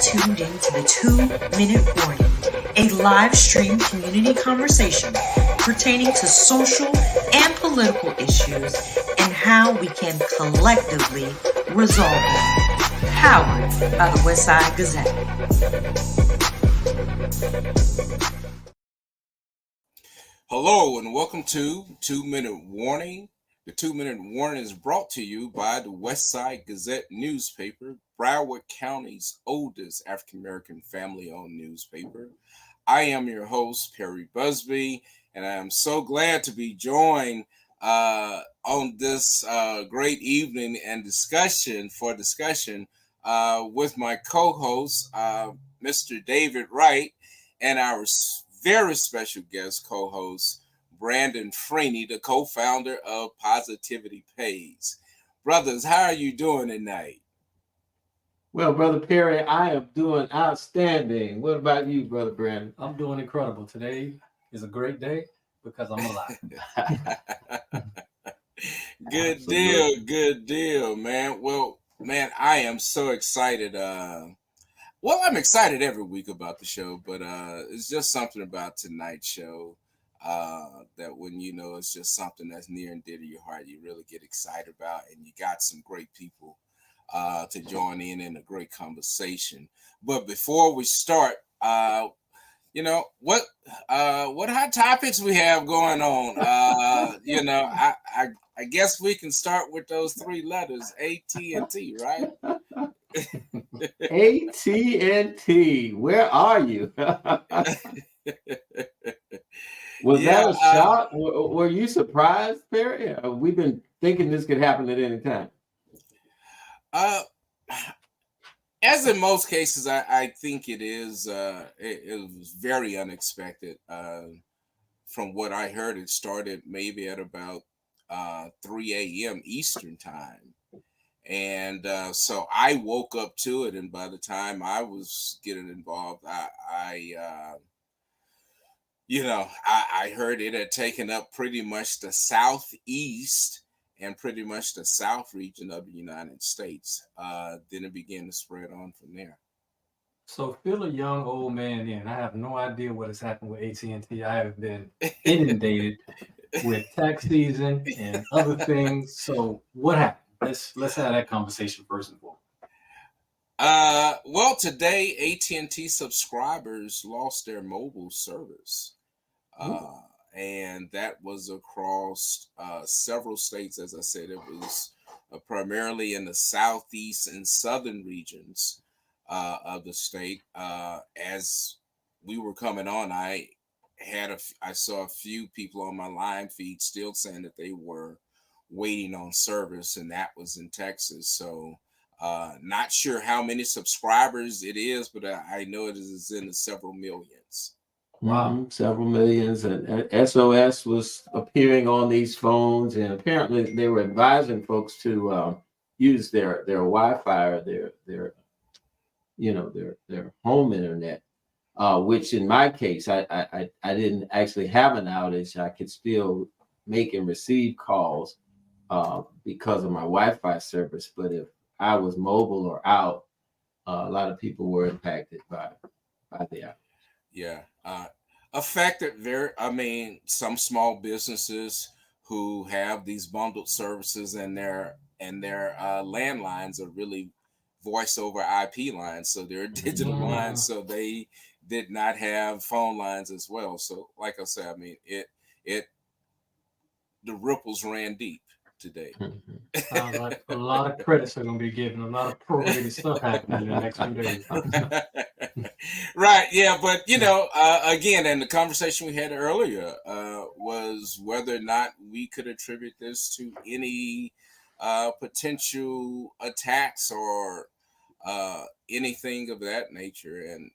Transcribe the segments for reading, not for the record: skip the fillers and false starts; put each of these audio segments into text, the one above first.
tuned in to the 2-Minute Warning, a live stream community conversation pertaining to social and political issues and how we can collectively resolve them. Powered by the Westside Gazette. Hello and welcome to 2-Minute Warning. The 2-Minute Warning is brought to you by the Westside Gazette newspaper, Broward County's oldest African-American family-owned newspaper. I am your host, Perry Busby, and I am so glad to be joined on this great evening and discussion with my co-host, Mr. David Wright, and our very special guest co-host, Brandon Freeny, the co-founder of Positivity Pays. Brothers, how are you doing tonight? Well, Brother Perry, I am doing outstanding. What about you, Brother Brandon? I'm doing incredible. Today is a great day because I'm alive. Good deal, man. Well, man, I am so excited. I'm excited every week about the show, but it's just something about tonight's show that when you know it's just something that's near and dear to your heart, you really get excited about, and you got some great people to join in a great conversation. But before we start, what hot topics we have going on? I guess we can start with those three letters, AT&T, right? AT&T, where are you? Was that a shock? Were you surprised, Perry? We've been thinking this could happen at any time. As in most cases, I think it is. It was very unexpected. From what I heard, it started maybe at about 3 a.m. Eastern time. And so I woke up to it, and by the time I was getting involved, I heard it had taken up pretty much the southeast and pretty much the south region of the United States. Then it began to spread on from there. So fill a young old man in. I have no idea what has happened with AT&T. I have been inundated with tax season and other things. So what happened? Let's have that conversation first and foremost. Well, today AT&T subscribers lost their mobile service, and that was across several states. As I said, it was primarily in the southeast and southern regions of the state. As we were coming on, I saw a few people on my line feed still saying that they were waiting on service, and that was in Texas. So not sure how many subscribers it is, but I know it is in the several millions. Wow, several millions. And SOS was appearing on these phones, and apparently they were advising folks to use their Wi-Fi or their home internet. Which in my case, I didn't actually have an outage. I could still make and receive calls because of my Wi-Fi service. But if I was mobile or out, a lot of people were impacted by the outage. Yeah. Affected some small businesses who have these bundled services and their landlines are really voice over IP lines. So they're digital lines. So they did not have phone lines as well. So like I said, the ripples ran deep today. Sounds like a lot of credits are going to be given. A lot of prorated stuff happening in the next few days. Right. Yeah. But, again, and the conversation we had earlier was whether or not we could attribute this to any potential attacks or anything of that nature. And,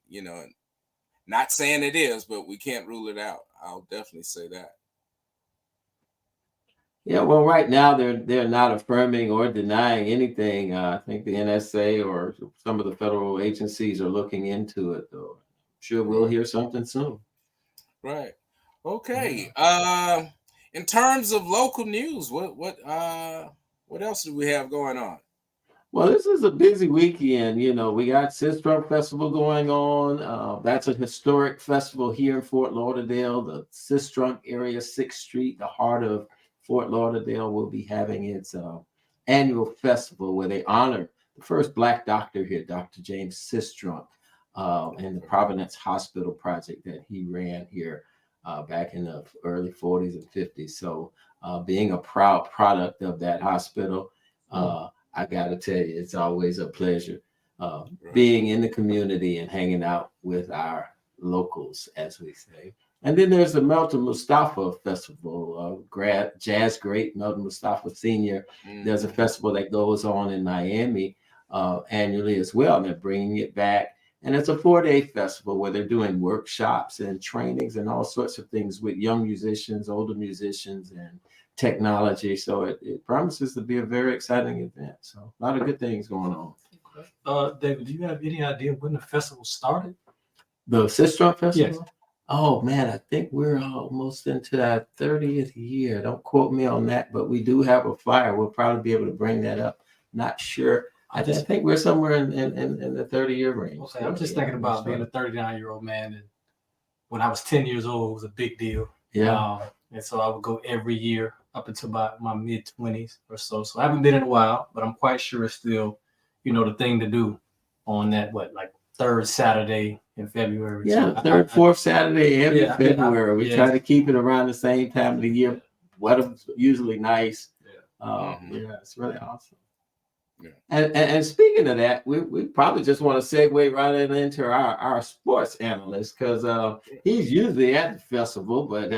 not saying it is, but we can't rule it out. I'll definitely say that. Yeah, well, right now they're not affirming or denying anything. I think the NSA or some of the federal agencies are looking into it, though. I'm sure we'll hear something soon. Right. Okay. In terms of local news, what else do we have going on? Well, this is a busy weekend. You know, we got Sistrunk Festival going on. That's a historic festival here in Fort Lauderdale. The Sistrunk area, 6th Street, the heart of Fort Lauderdale, will be having its annual festival where they honor the first Black doctor here, Dr. James Sistrunk, and the Providence Hospital project that he ran here back in the early 40s and 50s. So being a proud product of that hospital, I got to tell you, it's always a pleasure being in the community and hanging out with our locals, as we say. And then there's the Melton Mustafa Festival, jazz great Melton Mustafa Sr. There's a festival that goes on in Miami annually as well, and they're bringing it back. And it's a 4-day festival where they're doing workshops and trainings and all sorts of things with young musicians, older musicians, and technology. So it promises to be a very exciting event. So a lot of good things going on. David, do you have any idea when the festival started? The Sistrunk Festival? Yes. Oh man, I think we're almost into our 30th year. Don't quote me on that, but we do have a flyer. We'll probably be able to bring that up. Not sure. I think we're somewhere in the 30-year range. Okay, I'm just thinking about being a 39-year-old man, and when I was 10 years old, it was a big deal. Yeah. And so I would go every year up until about my mid-20s or so. So I haven't been in a while, but I'm quite sure it's still, the thing to do on that, third Saturday in February. Yeah, so third, fourth Saturday every February. We yeah. try to keep it around the same time of the year. Weather's usually nice. Yeah. Yeah, it's really awesome. Yeah. And speaking of that, we probably just want to segue right into our sports analyst, because he's usually at the festival, but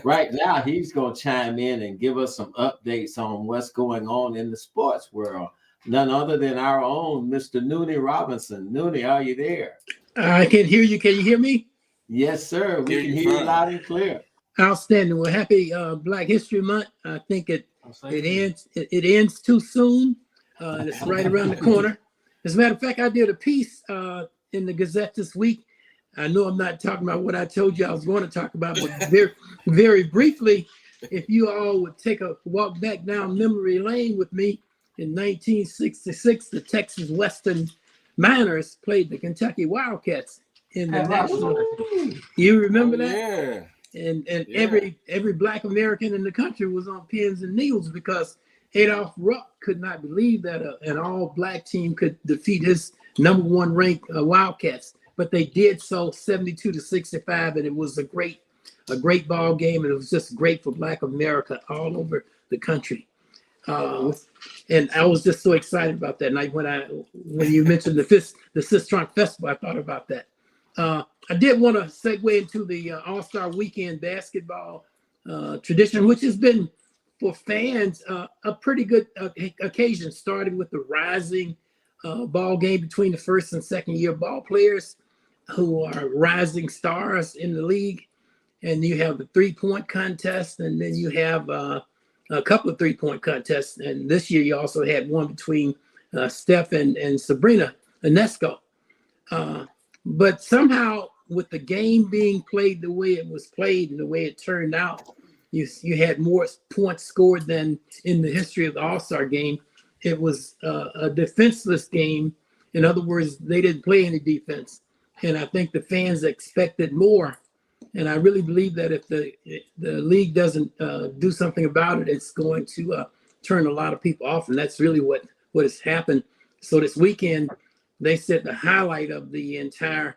right now he's going to chime in and give us some updates on what's going on in the sports world. None other than our own Mr. Noonie Robinson. Noonie, are you there? I can hear you. Can you hear me? Yes, sir. We can hear you loud and clear. Outstanding. Well, happy Black History Month. I think it ends too soon. It's right around the corner. As a matter of fact, I did a piece in the Gazette this week. I know I'm not talking about what I told you I was going to talk about, but very, very briefly, if you all would take a walk back down memory lane with me, in 1966, the Texas Western Miners played the Kentucky Wildcats in the national. You remember that? Yeah. And every Black American in the country was on pins and needles because Adolph Rupp could not believe that an all-Black team could defeat his number one ranked Wildcats, but they did so 72-65, and it was a great ball game, and it was just great for Black America all over the country. And I was just so excited about that night when you mentioned the Sistrunk Festival. I thought about that. I did want to segue into the All-Star Weekend basketball tradition, which has been for fans a pretty good occasion, starting with the rising ball game between the first and second year ball players who are rising stars in the league, and you have the 3-point contest, and then you have a couple of 3-point contests, and this year you also had one between Steph and Sabrina Ionesco. But somehow, with the game being played the way it was played and the way it turned out, you had more points scored than in the history of the All-Star game. It was a defenseless game. In other words, they didn't play any defense, and I think the fans expected more. And I really believe that if the league doesn't do something about it, it's going to turn a lot of people off. And that's really what has happened. So this weekend, they said the highlight of the entire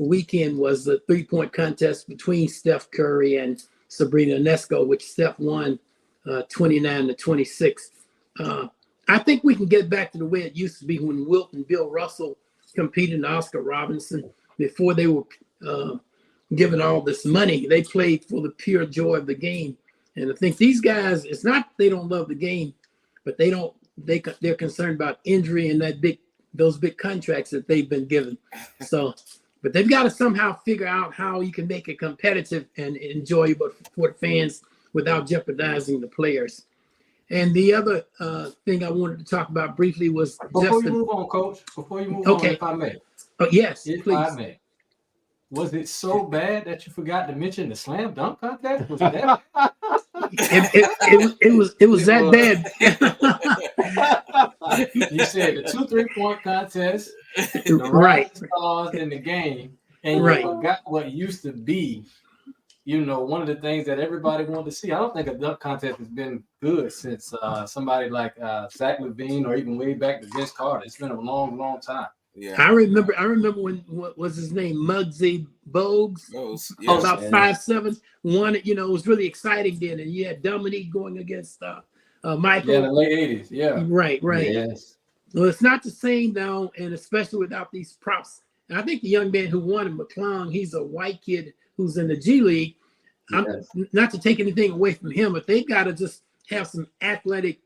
weekend was the 3-point contest between Steph Curry and Sabrina Ionesco, which Steph won 29-26. I think we can get back to the way it used to be when Wilt and Bill Russell competed in Oscar Robinson. Before they were given all this money, they played for the pure joy of the game. And I think these guys, it's not they don't love the game, but they're concerned about injury and those big contracts that they've been given. So, but they've got to somehow figure out how you can make it competitive and enjoyable for the fans without jeopardizing the players. And the other thing I wanted to talk about briefly was before you move on, Coach. Before you move on, if I may. Oh yes, if please. I may. Was it so bad that you forgot to mention the slam dunk contest? Was it that bad? It was that bad. You said the 2 3-point contest, the Right. rising stars in the game, and you Right. forgot what used to be. One of the things that everybody wanted to see. I don't think a dunk contest has been good since somebody like Zach LaVine or even way back to Vince Carter. It's been a long, long time. Yeah. I remember when what was his name? Muggsy Bogues. Yeah. About 5'7", won it. It was really exciting then. And you had Dominique going against Michael. Yeah, in the late 80s. Yeah. Right. Yes. Well, it's not the same now, and especially without these props. And I think the young man who won it, McClung, he's a white kid who's in the G League. Yes. Not to take anything away from him, but they've got to just have some athletic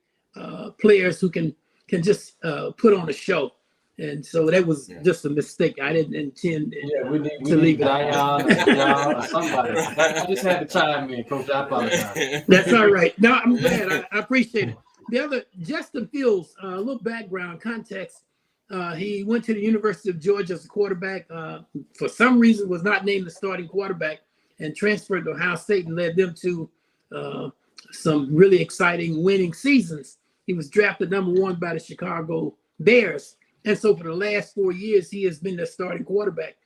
players who can just put on a show. And so that was just a mistake. I didn't intend we to leave it. Zion or somebody. I just had to chime in, Coach. I apologize. That's all right. No, I'm glad. I appreciate it. The other, Justin Fields, a little background context. He went to the University of Georgia as a quarterback. For some reason, was not named the starting quarterback and transferred to Ohio State and led them to some really exciting winning seasons. He was drafted #1 by the Chicago Bears. And so for the last 4 years, he has been the starting quarterback.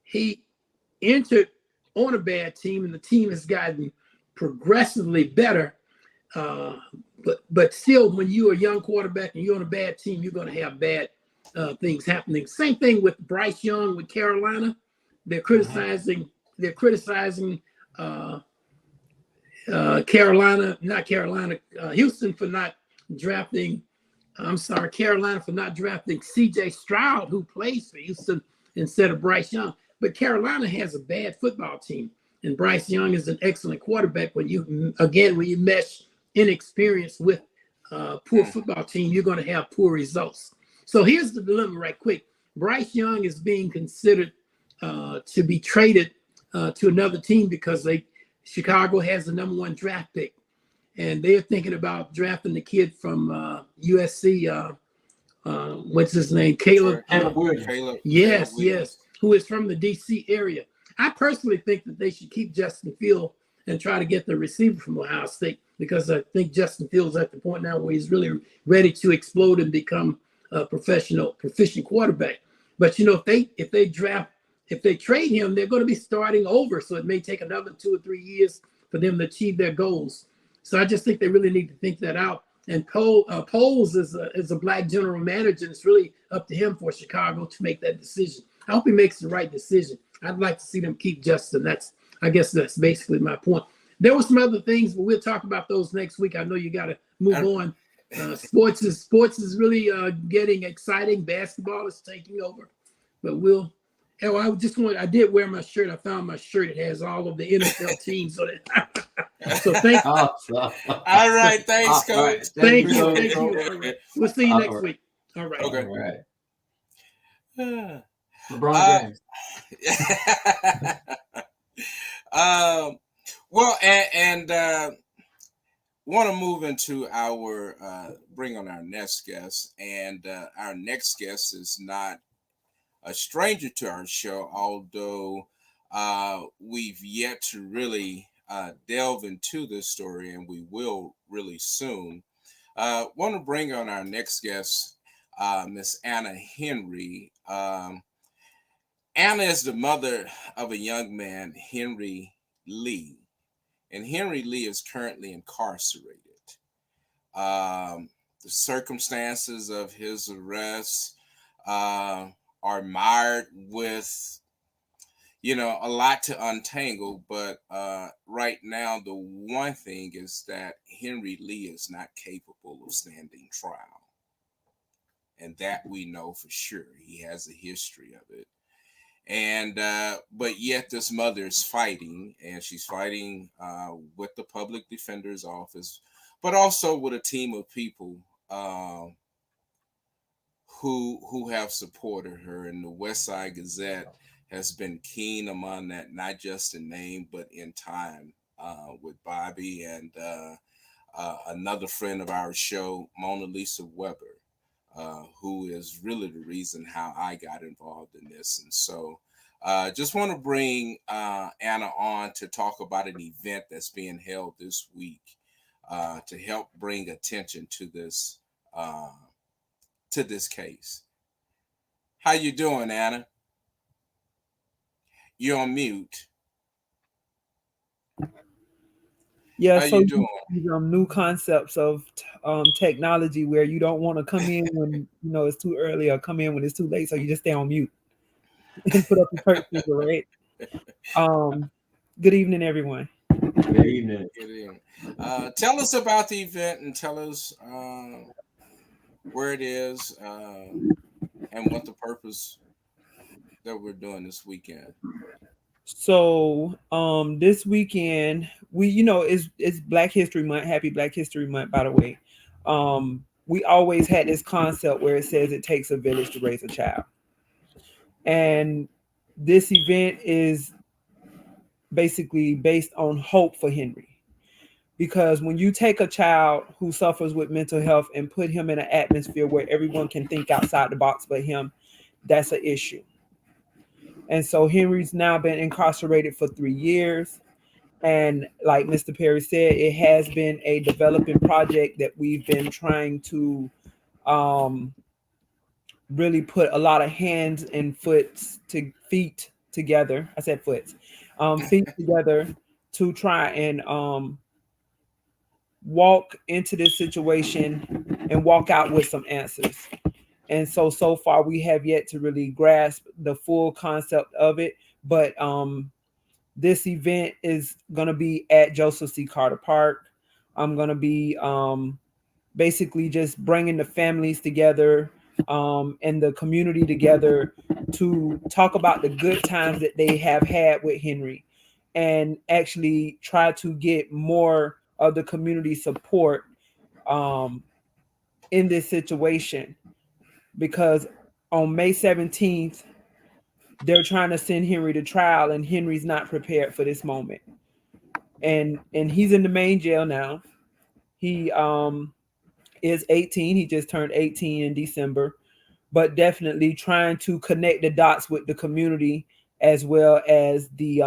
He entered on a bad team, and the team has gotten progressively better. But still, when you're a young quarterback and you're on a bad team, you're going to have bad things happening. Same thing with Bryce Young with Carolina. They're criticizing Houston for not drafting. Carolina for not drafting C.J. Stroud, who plays for Houston, instead of Bryce Young. But Carolina has a bad football team, and Bryce Young is an excellent quarterback. When you mesh inexperience with poor football team, you're going to have poor results. So here's the dilemma right quick. Bryce Young is being considered to be traded to another team because Chicago has the #1 draft pick. And they're thinking about drafting the kid from USC. What's his name? Caleb Williams. Yes, who is from the DC area. I personally think that they should keep Justin Fields and try to get the receiver from Ohio State, because I think Justin Fields is at the point now where he's really ready to explode and become a proficient quarterback. But if they trade him, they're going to be starting over. So it may take another 2 or 3 years for them to achieve their goals. So I just think they really need to think that out. And Poles is a black general manager, and it's really up to him for Chicago to make that decision. I hope he makes the right decision. I'd like to see them keep Justin. I guess that's basically my point. There were some other things, but we'll talk about those next week. I know you got to move on. Sports is really getting exciting. Basketball is taking over, but I did wear my shirt. I found my shirt. It has all of the NFL teams on it. So thank you. Awesome. All right. Thanks, Coach. Right. Thank you. All right. We'll see you next week. All right. Okay. All right. LeBron James. Well, and want to move into bring on our next guest. And our next guest is not a stranger to our show, although we've yet to really delve into this story, and we will really soon. Want to bring on our next guest, Miss Anna Henry. Anna is the mother of a young man, Henry Lee, and Henry Lee is currently incarcerated. The circumstances of his arrest are mired with, a lot to untangle, but right now the one thing is that Henry Lee is not capable of standing trial, and that we know for sure. He has a history of it. And but yet this mother is fighting, and she's fighting with the public defender's office, but also with a team of people who have supported her. And the West Side Gazette has been keen among that, not just in name but in time, with Bobby and another friend of our show, Mona Lisa Weber. Who is really the reason how I got involved in this. And so just want to bring Anna on to talk about an event that's being held this week to help bring attention to this to this case. How you doing, Anna? You're on mute. Yeah, How so you doing? these new concepts of technology where you don't want to come in when it's too early or come in when it's too late, so you just stay on mute and put up the church finger, right? Good evening, everyone. Good evening. Good evening. Tell us about the event and tell us where it is and what the purpose that we're doing this weekend. So this weekend it's Black History Month. Happy Black History Month, by the way. We always had this concept where it says it takes a village to raise a child. And this event is basically based on hope for Henry. Because when you take a child who suffers with mental health and put him in an atmosphere where everyone can think outside the box but him, that's an issue. And so Henry's now been incarcerated for 3 years. And like Mr. Perry said, it has been a developing project that we've been trying to really put a lot of hands and feet together. I said foots, feet together to try and walk into this situation and walk out with some answers. And so far we have yet to really grasp the full concept of it. But this event is going to be at Joseph C. Carter Park. I'm going to be basically just bringing the families together and the community together to talk about the good times that they have had with Henry and actually try to get more of the community support in this situation. Because on May 17th, they're trying to send Henry to trial, and Henry's not prepared for this moment. And he's in the main jail now. He is 18. He just turned 18 in December, but definitely trying to connect the dots with the community as well as the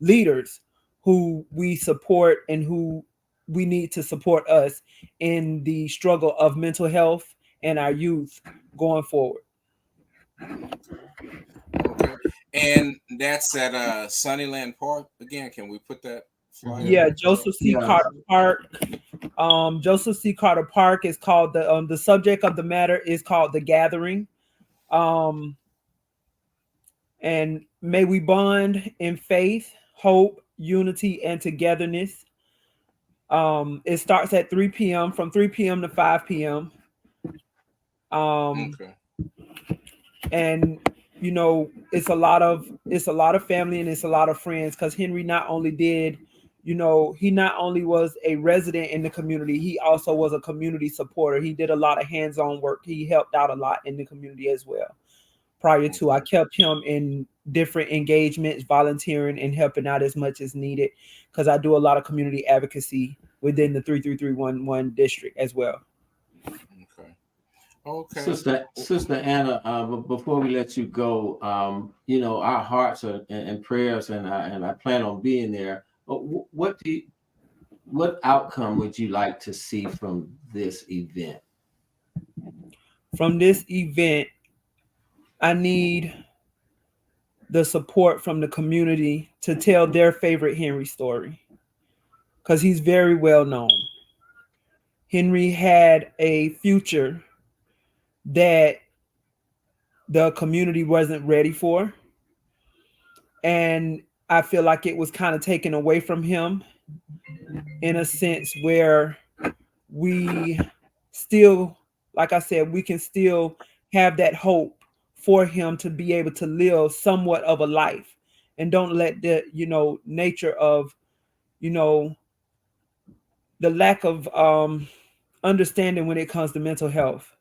leaders who we support and who we need to support us in the struggle of mental health and our youth going forward. Okay. And that's at Sunnyland Park. Again, can we put that flyer? Yeah, Joseph C. Carter Park. Joseph C. Carter Park is called the subject of the matter is called The Gathering. And may we bond in faith, hope, unity, and togetherness. It starts at 3 p.m. from 3 p.m. to 5 p.m. Okay. And it's a lot of family and it's a lot of friends, because Henry not only was a resident in the community, he also was a community supporter. He did a lot of hands-on work. He helped out a lot in the community as well. Prior to, I kept him in different engagements, volunteering and helping out as much as needed, because I do a lot of community advocacy within the 33311 district as well. Okay. Sister Anna, before we let you go, our hearts are and prayers, and I plan on being there. What outcome would you like to see from this event? From this event, I need the support from the community to tell their favorite Henry story, because he's very well known. Henry had a future that the community wasn't ready for. And I feel like it was kind of taken away from him in a sense where we still, like I said, we can still have that hope for him to be able to live somewhat of a life, and don't let the, nature of, the lack of understanding when it comes to mental health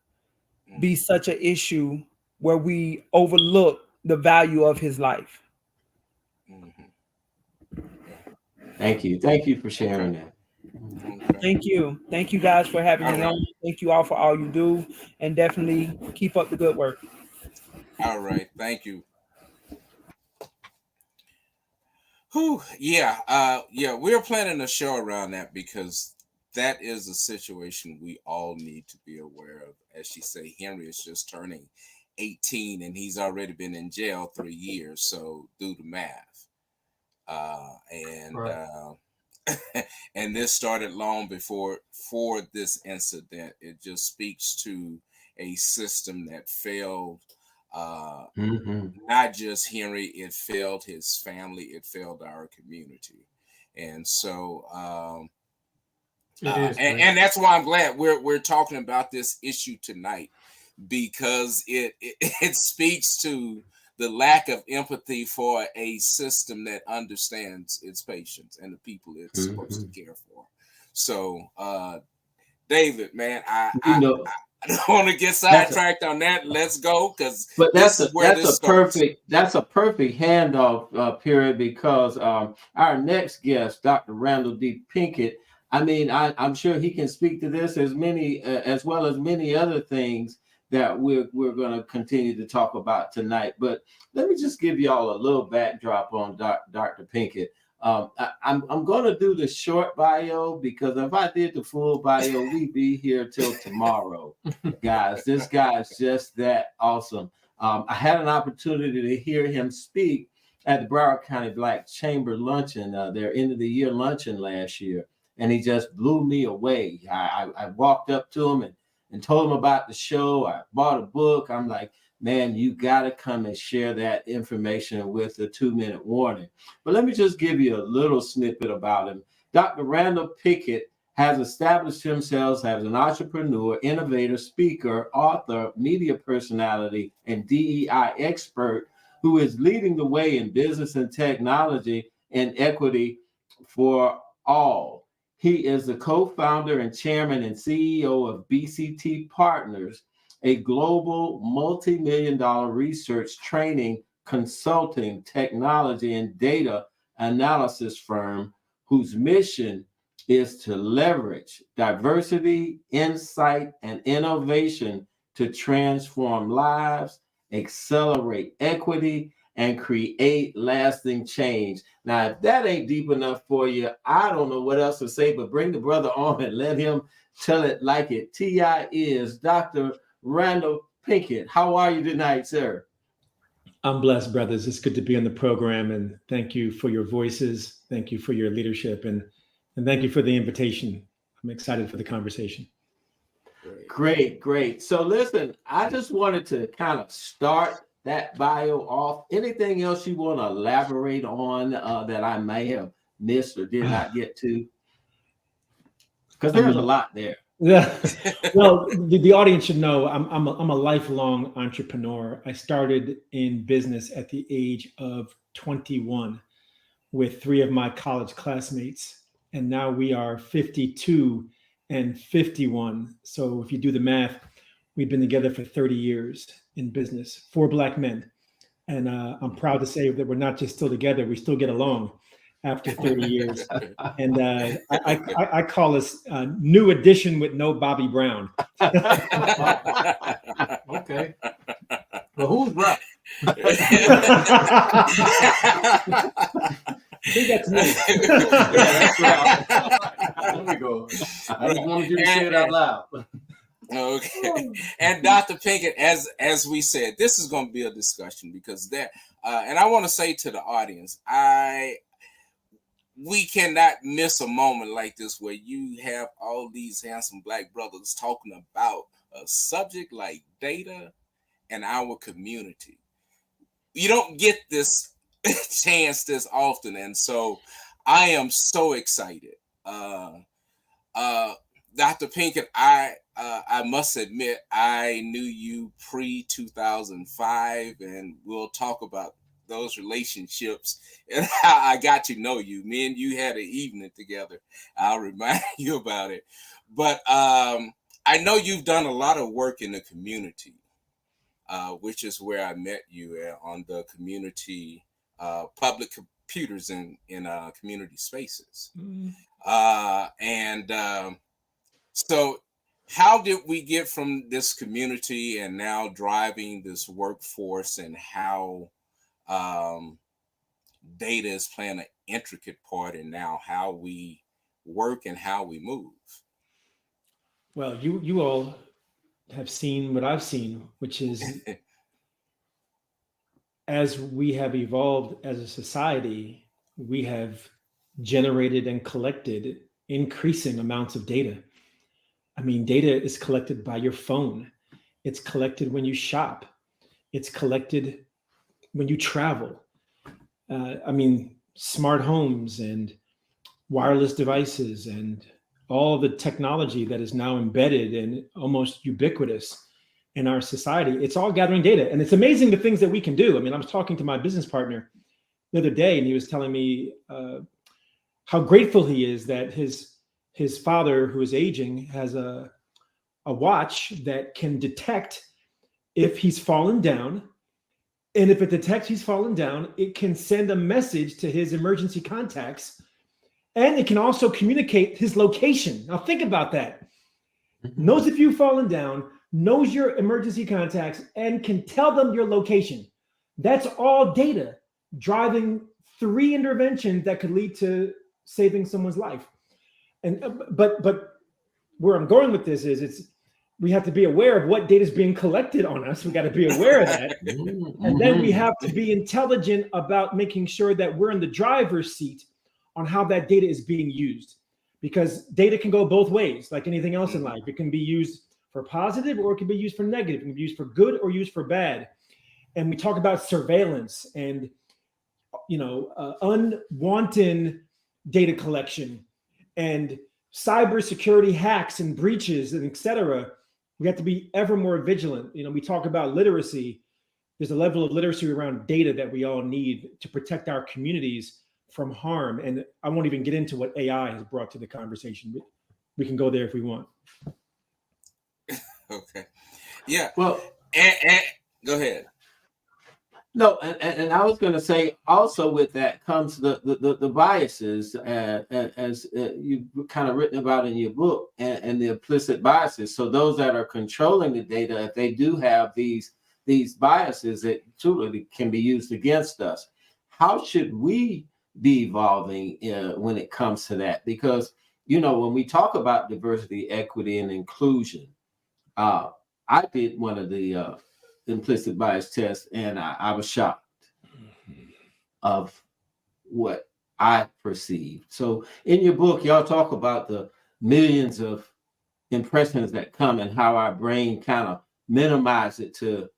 be such an issue where we overlook the value of his life. Thank you for sharing that. Thank you guys for having me on. Thank you all for all you do, and definitely keep up the good work. All right, thank you. Yeah, we're planning a show around that, because that is a situation we all need to be aware of. As she say, Henry is just turning 18 and he's already been in jail 3 years. So do the math. And this started long before this incident. It just speaks to a system that failed not just Henry, it failed his family, it failed our community. And so and that's why I'm glad we're talking about this issue tonight, because it speaks to the lack of empathy for a system that understands its patients and the people it's supposed to care for. So David, man, I don't want to get sidetracked on that. Let's go, because that's a perfect handoff period, because our next guest, Dr. Randal D. Pinkett, I mean, I'm sure he can speak to this as well as many other things that we're going to continue to talk about tonight. But let me just give y'all a little backdrop on Dr. Pinkett. I'm going to do the short bio, because if I did the full bio, we'd be here till tomorrow. Guys, this guy is just that awesome. I had an opportunity to hear him speak at the Broward County Black Chamber luncheon, their end of the year luncheon last year, and he just blew me away. I walked up to him and told him about the show. I bought a book. I'm like, man, you got to come and share that information with a 2-minute warning. But let me just give you a little snippet about him. Dr. Randal Pinkett has established himself as an entrepreneur, innovator, speaker, author, media personality, and DEI expert who is leading the way in business and technology and equity for all. He is the co-founder and chairman and CEO of BCT Partners, a global multi-million-dollar research, training, consulting, technology, and data analysis firm whose mission is to leverage diversity, insight, and innovation to transform lives, accelerate equity, and create lasting change. Now, if that ain't deep enough for you, I don't know what else to say, but bring the brother on and let him tell it like it TI is. Dr. Randal Pinkett, how are you tonight, sir? I'm blessed, brothers. It's good to be on the program, and thank you for your voices. Thank you for your leadership, and thank you for the invitation. I'm excited for the conversation. Great. So listen, I just wanted to kind of start that bio off. Anything else you want to elaborate on that I may have missed or did not get to? Because there's a lot there. Yeah. Well, the audience should know I'm a lifelong entrepreneur. I started in business at the age of 21 with 3 of my college classmates, and now we are 52 and 51. So if you do the math, we've been together for 30 years in business, 4 Black men. And I'm proud to say that we're not just still together, we still get along after 30 years. And I call us New Edition with no Bobby Brown. Okay. Well, who's right? I think that's me. That's right. There we go. I just wanted you to say it out loud. Okay. And Dr. Pinkett, as we said, this is going to be a discussion, because there, and I want to say to the audience, we cannot miss a moment like this where you have all these handsome Black brothers talking about a subject like data and our community. You don't get this chance this often, and so I am so excited. Dr. Pinkett, I must admit, I knew you pre-2005, and we'll talk about those relationships and how I got to know you. Me and you had an evening together. I'll remind you about it. But I know you've done a lot of work in the community, which is where I met you on the community public computers in community spaces. So how did we get from this community and now driving this workforce, and how data is playing an intricate part in now how we work and how we move? Well, you all have seen what I've seen, which is as we have evolved as a society, we have generated and collected increasing amounts of data. I mean, data is collected by your phone. It's collected when you shop. It's collected when you travel. I mean, smart homes and wireless devices and all the technology that is now embedded and almost ubiquitous in our society, it's all gathering data. And it's amazing the things that we can do. I mean, I was talking to my business partner the other day, and he was telling me how grateful he is that his father, who is aging, has a watch that can detect if he's fallen down. And if it detects he's fallen down, it can send a message to his emergency contacts, and it can also communicate his location. Now think about that. Knows if you've fallen down, knows your emergency contacts, and can tell them your location. That's all data driving 3 interventions that could lead to saving someone's life. And but where I'm going with this is we have to be aware of what data is being collected on us. We got to be aware of that. And then we have to be intelligent about making sure that we're in the driver's seat on how that data is being used. Because data can go both ways, like anything else in life. It can be used for positive, or it can be used for negative. It can be used for good or used for bad. And we talk about surveillance and, unwanted data collection and cybersecurity hacks and breaches and et cetera. We have to be ever more vigilant. We talk about literacy. There's a level of literacy around data that we all need to protect our communities from harm. And I won't even get into what AI has brought to the conversation. We can go there if we want. Okay. Yeah. Well, and go ahead. No, and I was going to say also with that comes the biases as you've kind of written about in your book, and the implicit biases. So those that are controlling the data, if they do have these biases that truly can be used against us, how should we be evolving when it comes to that? Because, when we talk about diversity, equity, and inclusion, I did one of the implicit bias tests, and I was shocked of what I perceived. So in your book, y'all talk about the millions of impressions that come and how our brain kind of minimize it to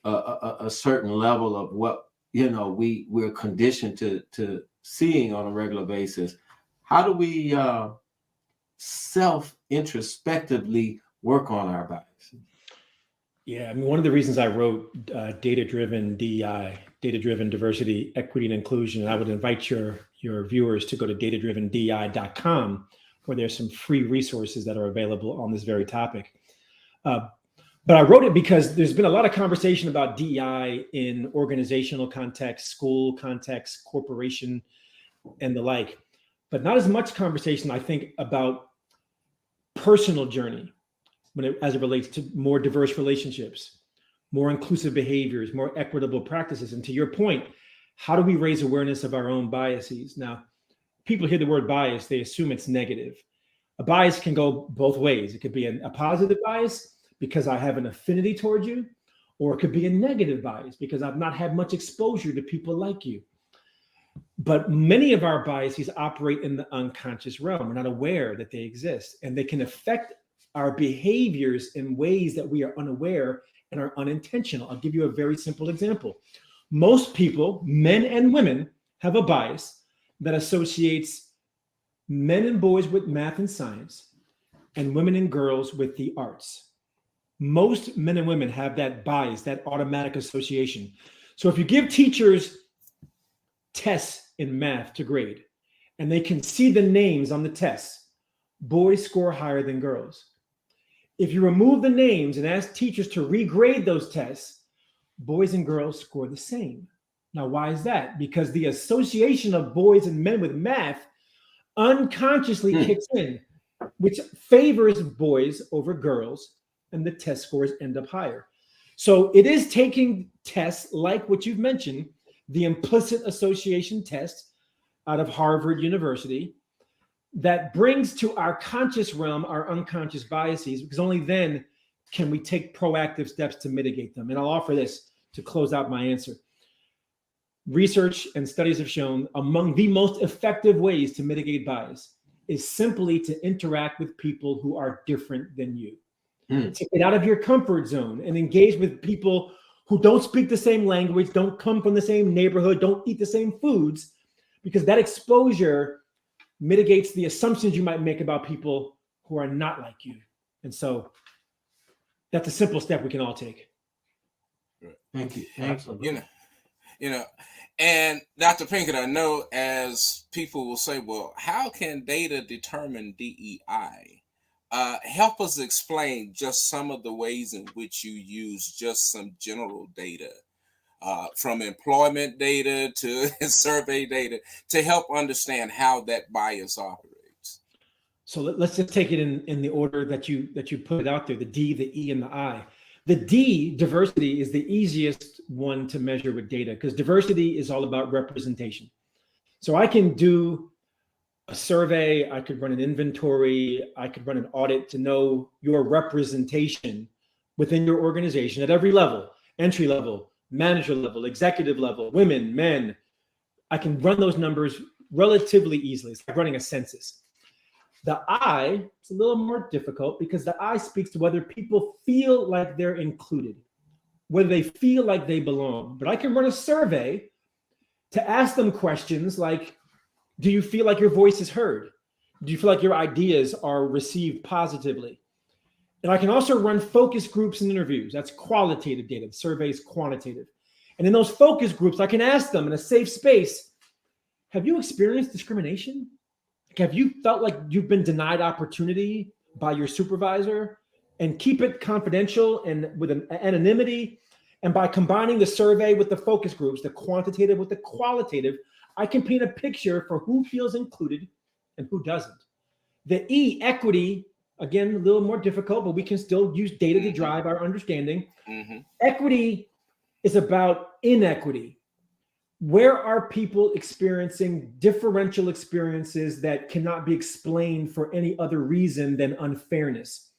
a certain level of what we're conditioned to seeing on a regular basis. How do we self-introspectively work on our biases? Yeah, I mean, one of the reasons I wrote data-driven DEI, data-driven diversity, equity, and inclusion, and I would invite your viewers to go to datadrivendei.com, where there's some free resources that are available on this very topic. But I wrote it because there's been a lot of conversation about DEI in organizational context, school context, corporation, and the like, but not as much conversation, I think, about personal journey as it relates to more diverse relationships, more inclusive behaviors, more equitable practices. And to your point, how do we raise awareness of our own biases? Now, people hear the word bias, they assume it's negative. A bias can go both ways. It could be a positive bias because I have an affinity toward you, or it could be a negative bias because I've not had much exposure to people like you. But many of our biases operate in the unconscious realm. We're not aware that they exist, and they can affect our behaviors in ways that we are unaware and are unintentional. I'll give you a very simple example. Most people, men and women, have a bias that associates men and boys with math and science and women and girls with the arts. Most men and women have that bias, that automatic association. So if you give teachers tests in math to grade, and they can see the names on the tests, boys score higher than girls. If you remove the names and ask teachers to regrade those tests, boys and girls score the same. Now, why is that? Because the association of boys and men with math unconsciously kicks in, which favors boys over girls, and the test scores end up higher. So it is taking tests like what you've mentioned, the implicit association test out of Harvard University, that brings to our conscious realm our unconscious biases, because only then can we take proactive steps to mitigate them. And I'll offer this to close out my answer. Research and studies have shown among the most effective ways to mitigate bias is simply to interact with people who are different than you. To get out of your comfort zone and engage with people who don't speak the same language, don't come from the same neighborhood, don't eat the same foods, because that exposure mitigates the assumptions you might make about people who are not like you. And so that's a simple step we can all take. Thank you. Absolutely. And Dr. Pinkett, I know as people will say, well, how can data determine DEI? Help us explain just some of the ways in which you use just some general data, from employment data to survey data, to help understand how that bias operates. So let's just take it in the order that you put it out there, the D, the E, and the I. The D, diversity, is the easiest one to measure with data because diversity is all about representation. So I can do a survey, I could run an inventory, I could run an audit to know your representation within your organization at every level, entry level, manager level, executive level, women, men. I can run those numbers relatively easily. It's like running a census. The I, it's a little more difficult because the I speaks to whether people feel like they're included, whether they feel like they belong. But I can run a survey to ask them questions like, do you feel like your voice is heard? Do you feel like your ideas are received positively? And I can also run focus groups and interviews. That's qualitative data. The survey is quantitative. And in those focus groups, I can ask them in a safe space, have you experienced discrimination? Have you felt like you've been denied opportunity by your supervisor? And keep it confidential and with an anonymity. And by combining the survey with the focus groups, the quantitative with the qualitative, I can paint a picture for who feels included and who doesn't. The E, equity, again, a little more difficult, but we can still use data to drive our understanding. Equity is about inequity. Where are people experiencing differential experiences that cannot be explained for any other reason than unfairness?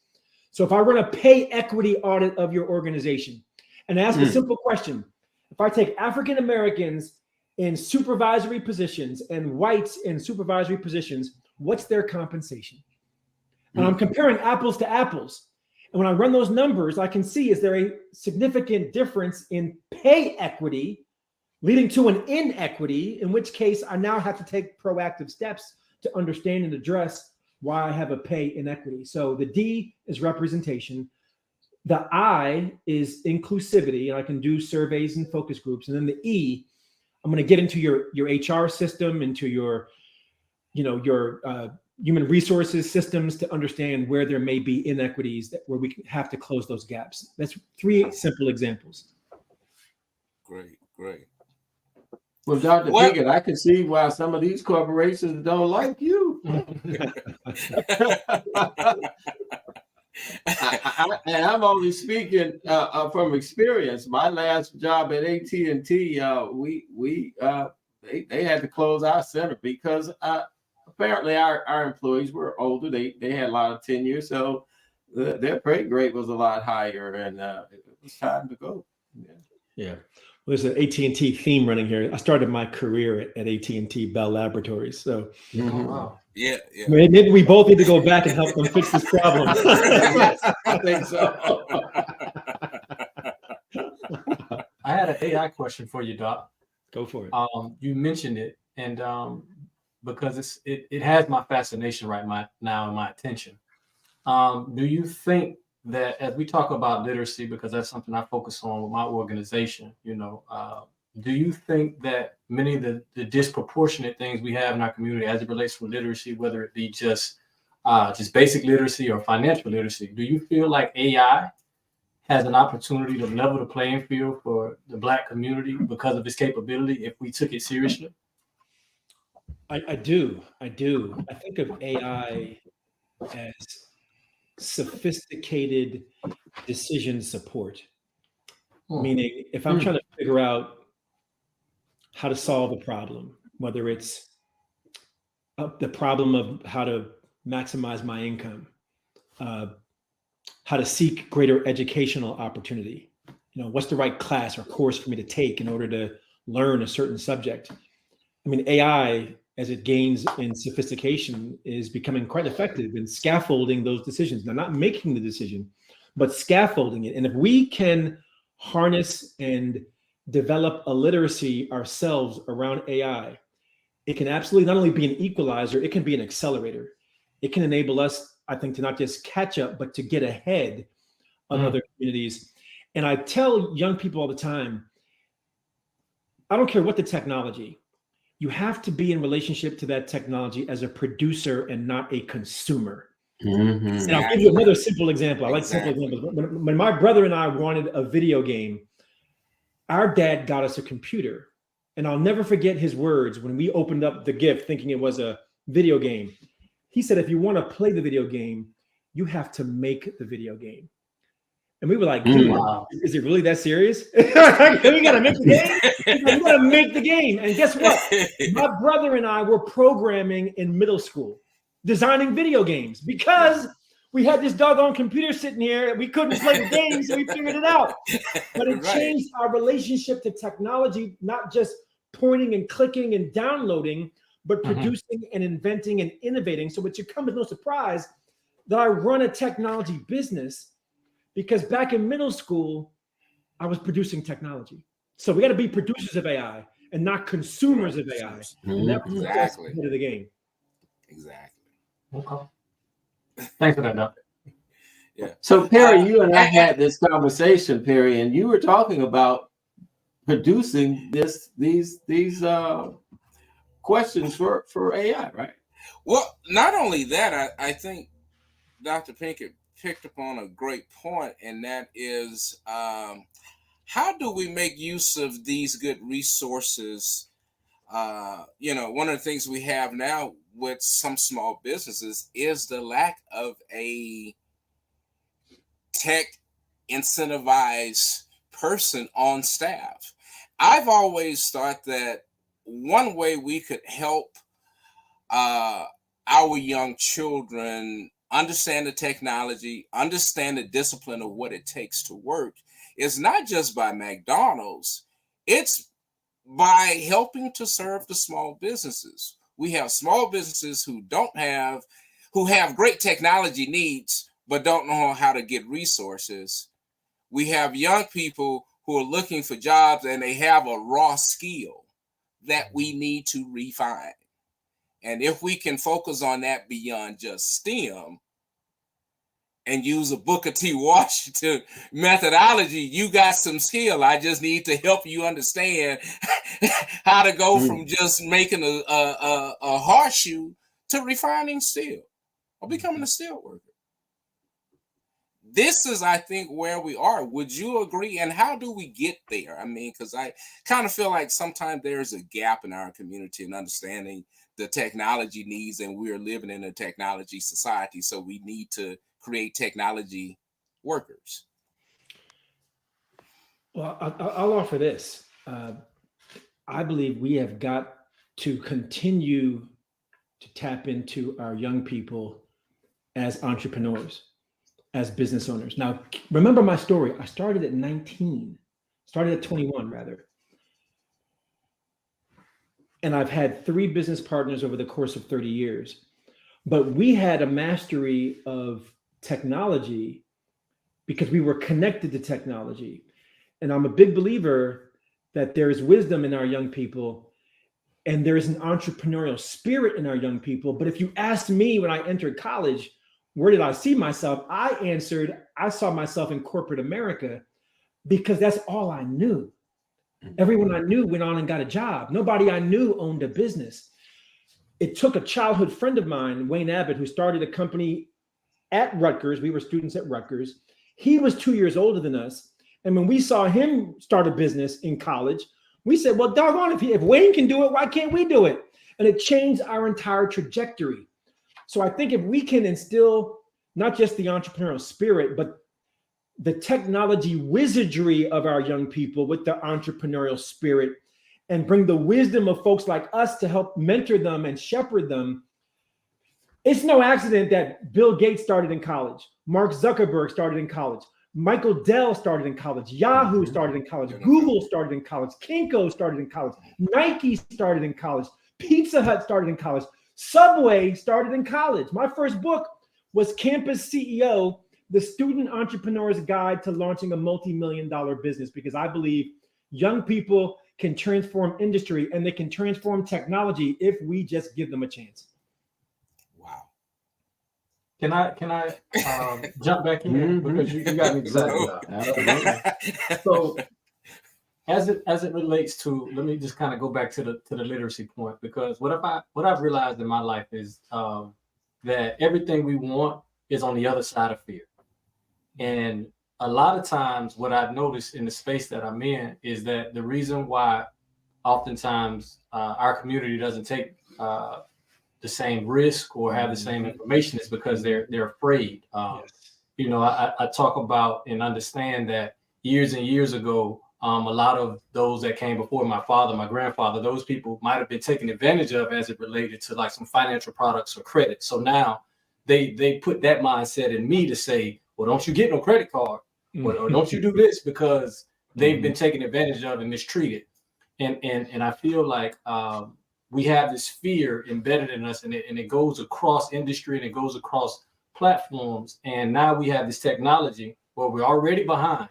So if I run a pay equity audit of your organization and ask a simple question, if I take African Americans in supervisory positions and whites in supervisory positions, what's their compensation? And I'm comparing apples to apples. And when I run those numbers, I can see, is there a significant difference in pay equity leading to an inequity, in which case I now have to take proactive steps to understand and address why I have a pay inequity. So the D is representation. The I is inclusivity, and I can do surveys and focus groups. And then the E, I'm going to get into your HR system, into your human resources systems to understand where there may be inequities where we have to close those gaps. That's 3 simple examples. Great. Well, Dr. Pinkett, I can see why some of these corporations don't like you. I'm only speaking from experience. My last job at AT&T, they had to close our center because apparently our employees were older. They had a lot of tenure, so their pay grade was a lot higher, and it was time to go. Yeah. Well, there's an AT&T theme running here. I started my career at AT&T Bell Laboratories, so. Oh, wow. Yeah. Maybe we both need to go back and help them fix this problem. Yes, I think so. I had an AI question for you, Doc. Go for it. You mentioned it, and because it has my fascination right now and my attention. Do you think that as we talk about literacy, because that's something I focus on with my organization, do you think that many of the disproportionate things we have in our community as it relates to literacy, whether it be just basic literacy or financial literacy, do you feel like AI has an opportunity to level the playing field for the Black community because of its capability if we took it seriously? I do. I think of AI as sophisticated decision support. Meaning, if I'm trying to figure out how to solve a problem, whether it's the problem of how to maximize my income, how to seek greater educational opportunity. You know, what's the right class or course for me to take in order to learn a certain subject? I mean, AI, as it gains in sophistication, is becoming quite effective in scaffolding those decisions. Now, not making the decision, but scaffolding it. And if we can harness and develop a literacy ourselves around AI, it can absolutely not only be an equalizer, it can be an accelerator. It can enable us, I think, to not just catch up, but to get ahead of other communities. And I tell young people all the time, I don't care what the technology, you have to be in relationship to that technology as a producer and not a consumer. And I'll give you another simple example. I like simple examples. When my brother and I wanted a video game, our dad got us a computer. And I'll never forget his words when we opened up the gift thinking it was a video game. He said, if you want to play the video game, you have to make the video game. And we were like, dude, is it really that serious? We got to make the game? We got to make the game. And guess what? My brother and I were programming in middle school, designing video games, because we had this doggone computer sitting here. We couldn't play the game, so we figured it out. But it changed our relationship to technology, not just pointing and clicking and downloading, but producing and inventing and innovating. So it should come as no surprise that I run a technology business, because back in middle school, I was producing technology. So we got to be producers of AI and not consumers of AI. And that was the end of the game. Exactly. Okay. Thanks for that, Doctor. Yeah. So Perry, you and I had this conversation, Perry, and you were talking about producing these questions for AI, right? Well, not only that, I think Dr. Pinkett picked up on a great point, and that is how do we make use of these good resources? You know, one of the things we have now with some small businesses is the lack of a tech incentivized person on staff. I've always thought that one way we could help our young children understand the technology, understand the discipline of what it takes to work, is not just by McDonald's, it's by helping to serve the small businesses. We have small businesses who have great technology needs, but don't know how to get resources. We have young people who are looking for jobs and they have a raw skill that we need to refine. And if we can focus on that beyond just STEM and use a Booker T. Washington methodology, you got some skill. I just need to help you understand how to go from just making a horseshoe to refining steel or becoming a steel worker. This is, I think, where we are. Would you agree? And how do we get there? I mean, because I kind of feel like sometimes there's a gap in our community in understanding the technology needs, and we're living in a technology society, so we need to create technology workers. Well, I'll offer this. I believe we have got to continue to tap into our young people as entrepreneurs, as business owners. Now, remember my story. I started at 21 rather. And I've had 3 business partners over the course of 30 years. But we had a mastery of technology because we were connected to technology. And I'm a big believer that there is wisdom in our young people and there is an entrepreneurial spirit in our young people. But if you asked me when I entered college, where did I see myself? I answered, I saw myself in corporate America because that's all I knew. Everyone I knew went on and got a job. Nobody I knew owned a business. It took a childhood friend of mine, Wayne Abbott, who started a company at Rutgers. We were students at Rutgers. He was 2 years older than us. And when we saw him start a business in college, we said, well, doggone, if Wayne can do it, why can't we do it? And it changed our entire trajectory. So I think if we can instill not just the entrepreneurial spirit, but the technology wizardry of our young people with the entrepreneurial spirit and bring the wisdom of folks like us to help mentor them and shepherd them, It's no accident that Bill Gates started in college, Mark Zuckerberg started in college, Michael Dell started in college, Yahoo started in college, Google started in college, Kinko started in college, Nike started in college, Pizza Hut started in college, Subway started in college. My first book was Campus CEO, The Student Entrepreneur's Guide to Launching a Multi-Million-Dollar Business, because I believe young people can transform industry and they can transform technology if we just give them a chance. Wow. Can I jump back in because you got me excited. So as it relates to, let me just kind of go back to the literacy point, because what I've realized in my life is that everything we want is on the other side of fear. And a lot of times what I've noticed in the space that I'm in is that the reason why oftentimes our community doesn't take the same risk or have the same information is because they're afraid. You know, I talk about and understand that years and years ago, a lot of those that came before my father, my grandfather, those people might have been taken advantage of as it related to like some financial products or credit. So now they put that mindset in me to say, well, don't you get no credit card, or don't you do this, because they've been taken advantage of and mistreated. And I feel like we have this fear embedded in us, and it goes across industry and it goes across platforms. And now we have this technology where we're already behind,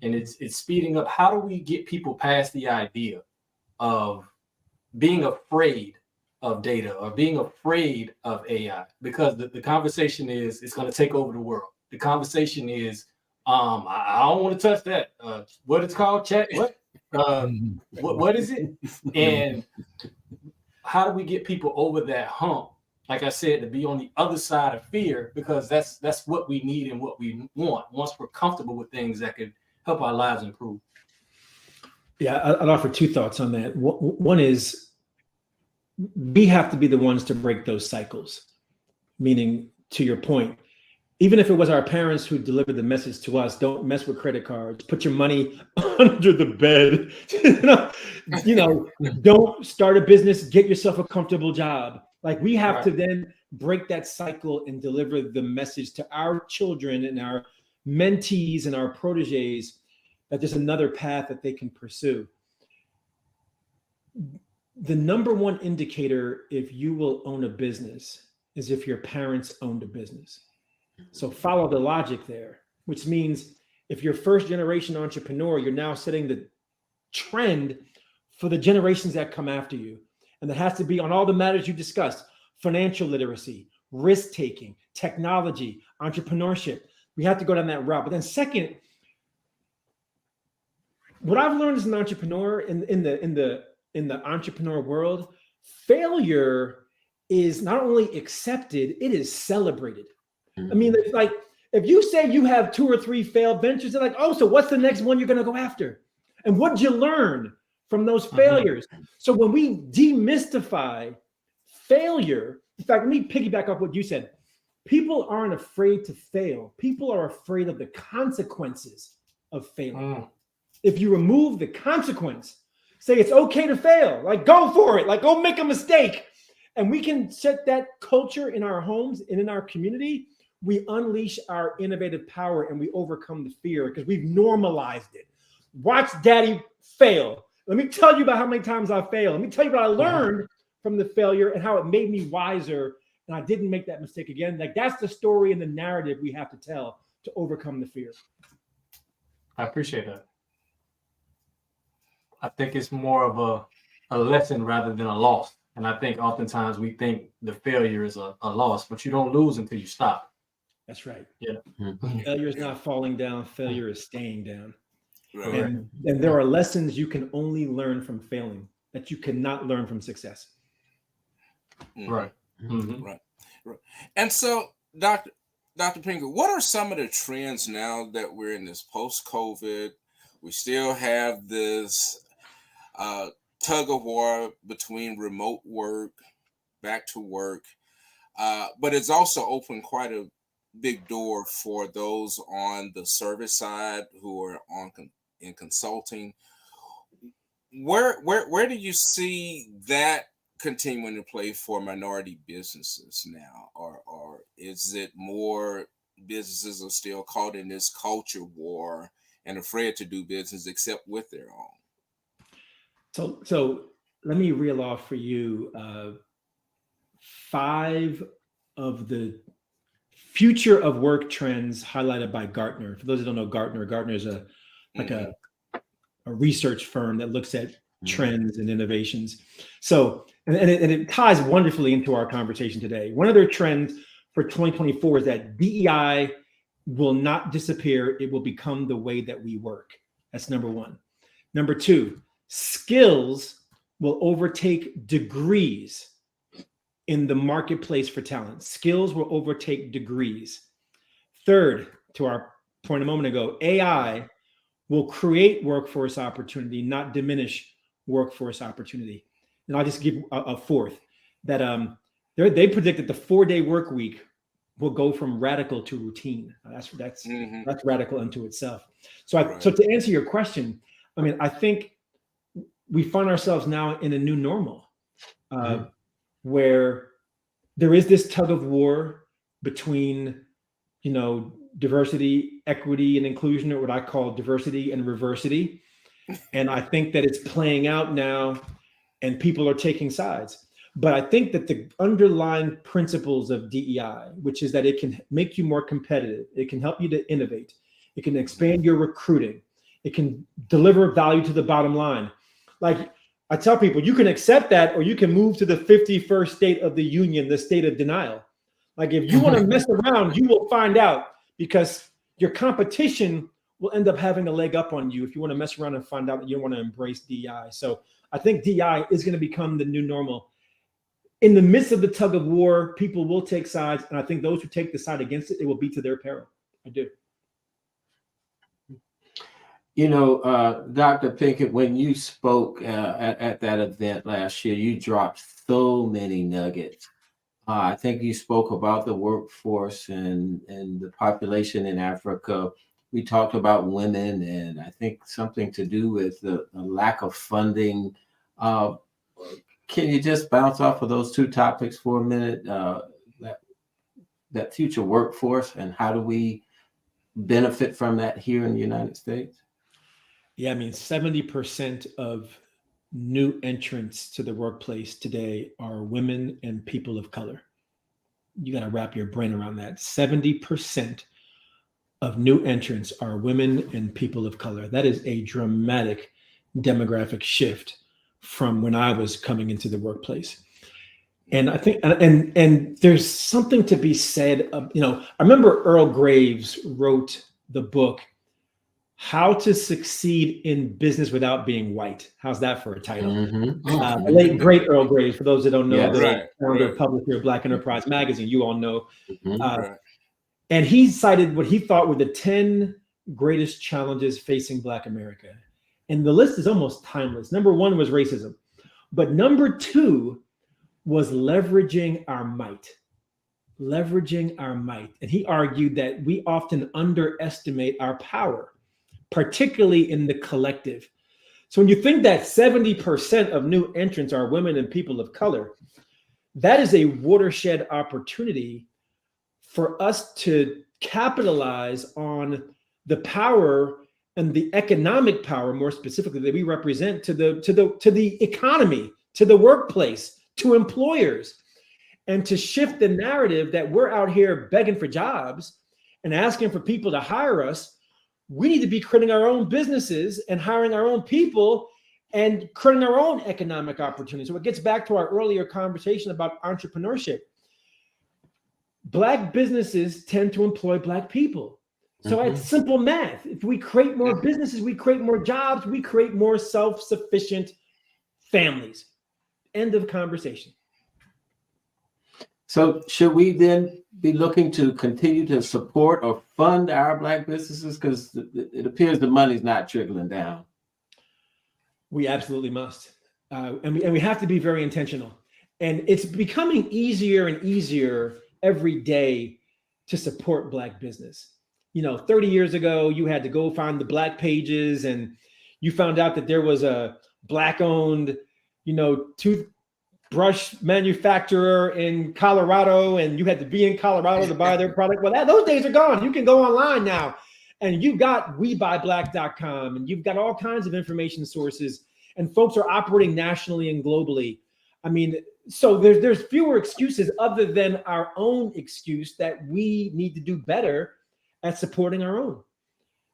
and it's speeding up. How do we get people past the idea of being afraid of data or being afraid of AI? Because the conversation is it's going to take over the world. The conversation is I don't want to touch that. What it's called? Chat? What? What is it? And how do we get people over that hump? Like I said, to be on the other side of fear, because that's what we need and what we want once we're comfortable with things that could help our lives improve. Yeah, I'd offer two thoughts on that. One is we have to be the ones to break those cycles, meaning, to your point, even if it was our parents who delivered the message to us, don't mess with credit cards, put your money under the bed, don't start a business, get yourself a comfortable job. Like, we have to then break that cycle and deliver the message to our children and our mentees and our proteges that there's another path that they can pursue. The number one indicator if you will own a business is if your parents owned a business. So follow the logic there, which means if you're first generation entrepreneur, you're now setting the trend for the generations that come after you. And that has to be on all the matters you discussed: financial literacy, risk taking, technology, entrepreneurship. We have to go down that route. But then second, what I've learned as an entrepreneur in the entrepreneur world, failure is not only accepted, it is celebrated. I mean, it's like, if you say you have 2 or 3 failed ventures, they're like, oh, so what's the next one you're going to go after? And what did you learn from those failures? So when we demystify failure, in fact, let me piggyback off what you said. People aren't afraid to fail. People are afraid of the consequences of failing. If you remove the consequence, say it's okay to fail, like go for it, like go make a mistake. And we can set that culture in our homes and in our community. We unleash our innovative power and we overcome the fear because we've normalized it. Watch daddy fail. Let me tell you about how many times I failed. Let me tell you what I learned from the failure and how it made me wiser. And I didn't make that mistake again. Like, that's the story and the narrative we have to tell to overcome the fear. I appreciate that. I think it's more of a lesson rather than a loss. And I think oftentimes we think the failure is a loss, but you don't lose until you stop. That's right. Yeah. Failure is not falling down. Failure is staying down. Right. And there are lessons you can only learn from failing that you cannot learn from success. Right. Right. And so, Dr. Pinkett, what are some of the trends now that we're in this post-COVID? We still have this tug of war between remote work, back to work, but it's also opened quite a big door for those on the service side who are in consulting. Where do you see that continuing to play for minority businesses now, or is it more businesses are still caught in this culture war and afraid to do business except with their own? So let me reel off for you 5 of the future of work trends highlighted by Gartner. For those who don't know Gartner is a research firm that looks at trends and innovations. So, and it ties wonderfully into our conversation today. One of their trends for 2024 is that DEI will not disappear. It will become the way that we work. That's number 1. Number 2, skills will overtake degrees in the marketplace for talent. Skills will overtake degrees. 3rd, to our point a moment ago, AI will create workforce opportunity, not diminish workforce opportunity. And I'll just give a 4th, that they predict that the 4-day work week will go from radical to routine. That's radical unto itself. So so to answer your question, I mean, I think we find ourselves now in a new normal where there is this tug of war between, diversity, equity, and inclusion, or what I call diversity and reversity. And I think that it's playing out now and people are taking sides. But I think that the underlying principles of DEI, which is that it can make you more competitive, it can help you to innovate, it can expand your recruiting, it can deliver value to the bottom line. Like I tell people, you can accept that, or you can move to the 51st state of the union, the state of denial. Like if you want to mess around, you will find out, because your competition will end up having a leg up on you if you want to mess around and find out that you don't want to embrace DEI. So I think DEI is going to become the new normal. In the midst of the tug of war, people will take sides, and I think those who take the side against it, it will be to their peril. I do. Dr. Pinkett, when you spoke at that event last year, you dropped so many nuggets. I think you spoke about the workforce and the population in Africa. We talked about women, and I think something to do with the lack of funding. Can you just bounce off of those 2 topics for a minute? That future workforce, and how do we benefit from that here in the United States? Yeah, I mean, 70% of new entrants to the workplace today are women and people of color. You got to wrap your brain around that. 70% of new entrants are women and people of color. That is a dramatic demographic shift from when I was coming into the workplace. And I think, and there's something to be said of, I remember Earl Graves wrote the book, How to Succeed in Business Without Being White. How's that for a title? The late, great Earl Graves, for those that don't know, the publisher of Black Enterprise Magazine, you all know. And he cited what he thought were the 10 greatest challenges facing Black America. And the list is almost timeless. Number 1 was racism. But number 2 was leveraging our might. Leveraging our might. And he argued that we often underestimate our power, particularly in the collective. So when you think that 70% of new entrants are women and people of color, that is a watershed opportunity for us to capitalize on the power and the economic power, more specifically, that we represent to the economy, to the workplace, to employers, and to shift the narrative that we're out here begging for jobs and asking for people to hire us. We need to be creating our own businesses and hiring our own people and creating our own economic opportunities. So it gets back to our earlier conversation about entrepreneurship. Black businesses tend to employ Black people. So it's simple math. If we create more businesses, we create more jobs, we create more self-sufficient families. End of conversation. So should we then be looking to continue to support or fund our Black businesses? Because it appears the money's not trickling down. We absolutely must. And we have to be very intentional. And it's becoming easier and easier every day to support Black business. 30 years ago, you had to go find the Black pages, and you found out that there was a Black-owned, brush manufacturer in Colorado, and you had to be in Colorado to buy their product. Well, those days are gone. You can go online now, and you've got WeBuyBlack.com, and you've got all kinds of information sources, and folks are operating nationally and globally. I mean, so there's fewer excuses other than our own excuse that we need to do better at supporting our own.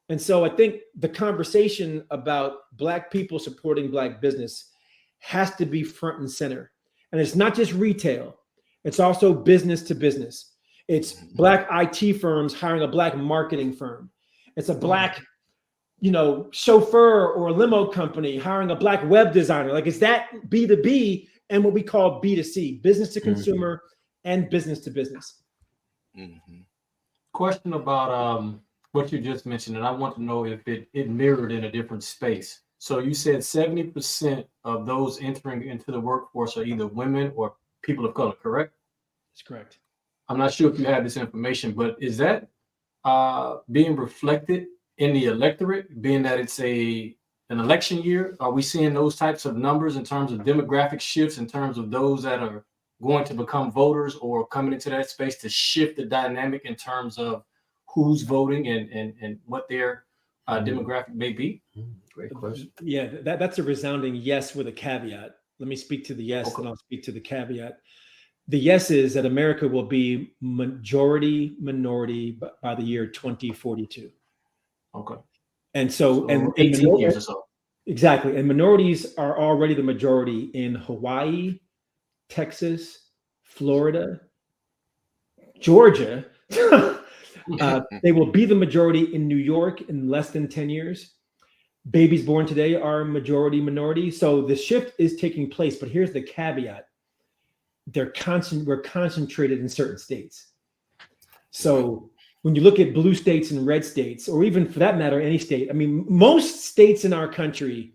And so I think the conversation about Black people supporting Black business has to be front and center. And it's not just retail. It's also business to business. It's Black IT firms hiring a Black marketing firm. It's a Black, chauffeur or limo company hiring a Black web designer. Like, it's that B2B and what we call B2C, business to consumer and business to business. Question about what you just mentioned, and I want to know if it mirrored in a different space. So you said 70% of those entering into the workforce are either women or people of color, correct? That's correct. I'm not sure if you have this information, but is that being reflected in the electorate, being that it's an election year? Are we seeing those types of numbers in terms of demographic shifts, in terms of those that are going to become voters or coming into that space to shift the dynamic in terms of who's voting and what their demographic may be? Great question. Yeah, that's a resounding yes with a caveat. Let me speak to the yes, and I'll speak to the caveat. The yes is that America will be majority minority by the year 2042. Okay. And so 18 years or so. Exactly. And minorities are already the majority in Hawaii, Texas, Florida, Georgia. They will be the majority in New York in less than 10 years. Babies born today are majority minority. So the shift is taking place, but here's the caveat. We're concentrated in certain states. So when you look at blue states and red states, or even for that matter, any state, I mean, most states in our country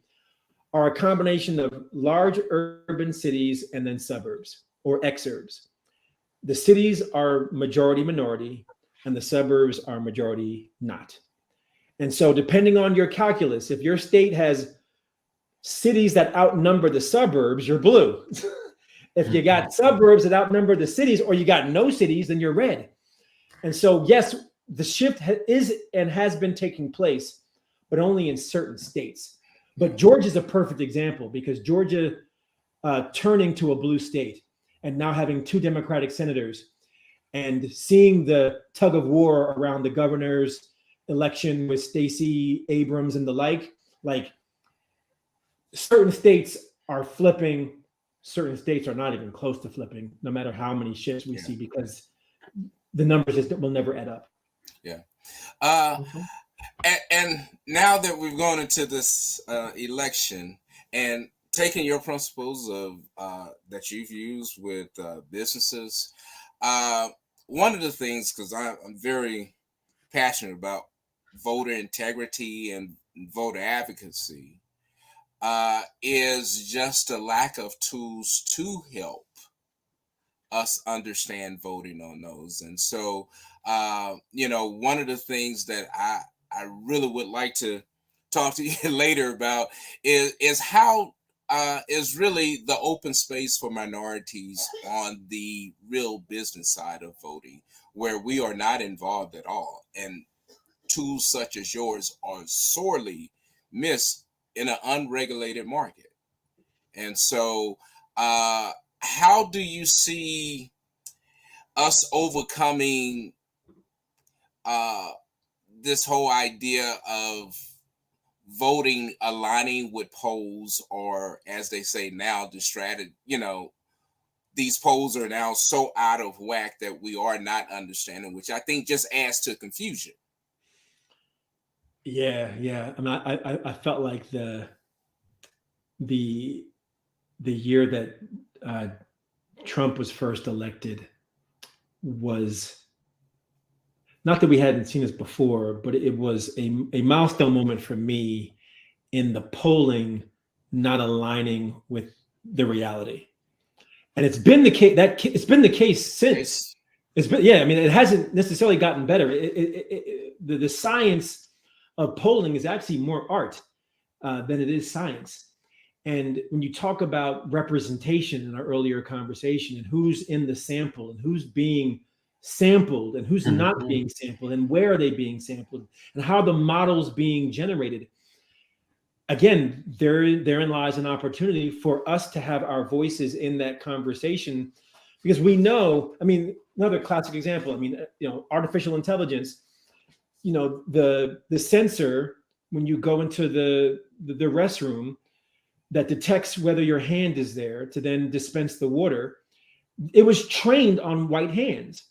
are a combination of large urban cities and then suburbs or exurbs. The cities are majority minority and the suburbs are majority not. And so depending on your calculus, if your state has cities that outnumber the suburbs, you're blue. If you got suburbs that outnumber the cities, or you got no cities, then you're red. And so, yes, the shift is and has been taking place, but only in certain states. But Georgia is a perfect example, because Georgia turning to a blue state and now having 2 Democratic senators and seeing the tug of war around the governor's election with Stacey Abrams and the like certain states are flipping. Certain states are not even close to flipping, no matter how many shifts we see, because the numbers just will never add up. Yeah. And now that we've gone into this election and taking your principles of that you've used with businesses, one of the things, because I'm very passionate about voter integrity and voter advocacy, is just a lack of tools to help us understand voting on those. And so, one of the things that I really would like to talk to you later about is how is really the open space for minorities on the real business side of voting, where we are not involved at all. And tools such as yours are sorely missed in an unregulated market. And so how do you see us overcoming this whole idea of voting aligning with polls, or as they say now, the strategy, these polls are now so out of whack that we are not understanding, which I think just adds to confusion. Yeah. I mean, I felt like the year that Trump was first elected was not that we hadn't seen this before, but it was a milestone moment for me in the polling not aligning with the reality. And it's been the case it's been the case since. It's been, I mean, it hasn't necessarily gotten better. The science of polling is actually more art than it is science. And when you talk about representation in our earlier conversation and who's in the sample and who's being sampled and who's not being sampled and where are they being sampled and how the model's being generated, again, therein lies an opportunity for us to have our voices in that conversation, because we know, I mean, another classic example, I mean, artificial intelligence, the sensor, when you go into the restroom, that detects whether your hand is there to then dispense the water, it was trained on white hands.